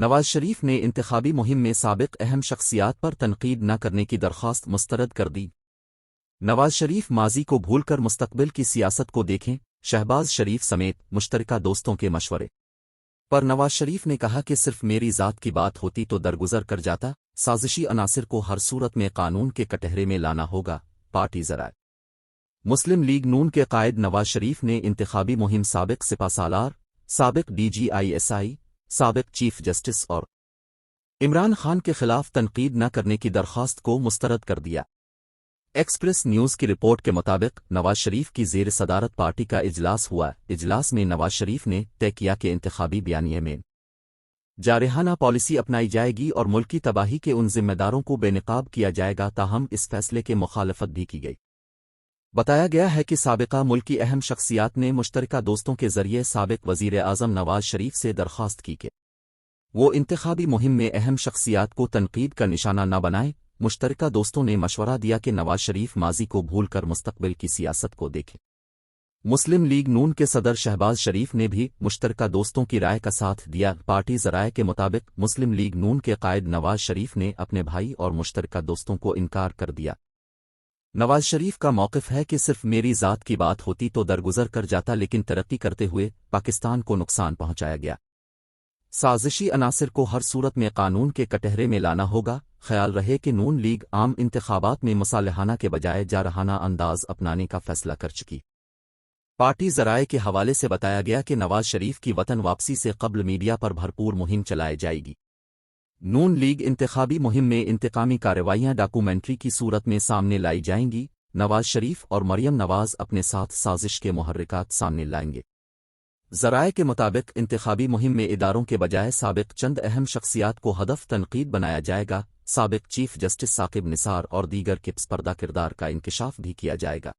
نواز شریف نے انتخابی مہم میں سابق اہم شخصیات پر تنقید نہ کرنے کی درخواست مسترد کر دی۔ نواز شریف ماضی کو بھول کر مستقبل کی سیاست کو دیکھیں، شہباز شریف سمیت مشترکہ دوستوں کے مشورے پر نواز شریف نے کہا کہ صرف میری ذات کی بات ہوتی تو درگزر کر جاتا، سازشی عناصر کو ہر صورت میں قانون کے کٹہرے میں لانا ہوگا۔ پارٹی ذرائع مسلم لیگ نون کے قائد نواز شریف نے انتخابی مہم سابق سپہ سالار، سابق D G I S I, سابق چیف جسٹس اور عمران خان کے خلاف تنقید نہ کرنے کی درخواست کو مسترد کر دیا۔ ایکسپریس نیوز کی رپورٹ کے مطابق نواز شریف کی زیر صدارت پارٹی کا اجلاس ہوا۔ اجلاس میں نواز شریف نے طے کیا کہ انتخابی بیانیے میں جارحانہ پالیسی اپنائی جائے گی اور ملکی تباہی کے ان ذمہ داروں کو بے نقاب کیا جائے گا، تاہم اس فیصلے کے مخالفت بھی کی گئی۔ بتایا گیا ہے کہ سابقہ ملکی اہم شخصیات نے مشترکہ دوستوں کے ذریعے سابق وزیر اعظم نواز شریف سے درخواست کی کہ وہ انتخابی مہم میں اہم شخصیات کو تنقید کا نشانہ نہ بنائیں۔ مشترکہ دوستوں نے مشورہ دیا کہ نواز شریف ماضی کو بھول کر مستقبل کی سیاست کو دیکھیں۔ مسلم لیگ نون کے صدر شہباز شریف نے بھی مشترکہ دوستوں کی رائے کا ساتھ دیا۔ پارٹی ذرائع کے مطابق مسلم لیگ نون کے قائد نواز شریف نے اپنے بھائی اور مشترکہ دوستوں کو انکار کر دیا۔ نواز شریف کا موقف ہے کہ صرف میری ذات کی بات ہوتی تو درگزر کر جاتا، لیکن ترقی کرتے ہوئے پاکستان کو نقصان پہنچایا گیا۔ سازشی عناصر کو ہر صورت میں قانون کے کٹہرے میں لانا ہوگا۔ خیال رہے کہ نون لیگ عام انتخابات میں مصالحانہ کے بجائے جارحانہ انداز اپنانے کا فیصلہ کر چکی۔ پارٹی ذرائع کے حوالے سے بتایا گیا کہ نواز شریف کی وطن واپسی سے قبل میڈیا پر بھرپور مہم چلائی جائے گی۔ نون لیگ انتخابی مہم میں انتقامی کارروائیاں ڈاکومنٹری کی صورت میں سامنے لائی جائیں گی۔ نواز شریف اور مریم نواز اپنے ساتھ سازش کے محرکات سامنے لائیں گے۔ ذرائع کے مطابق انتخابی مہم میں اداروں کے بجائے سابق چند اہم شخصیات کو ہدف تنقید بنایا جائے گا۔ سابق چیف جسٹس ثاقب نثار اور دیگر کے پردہ کردار کا انکشاف بھی کیا جائے گا۔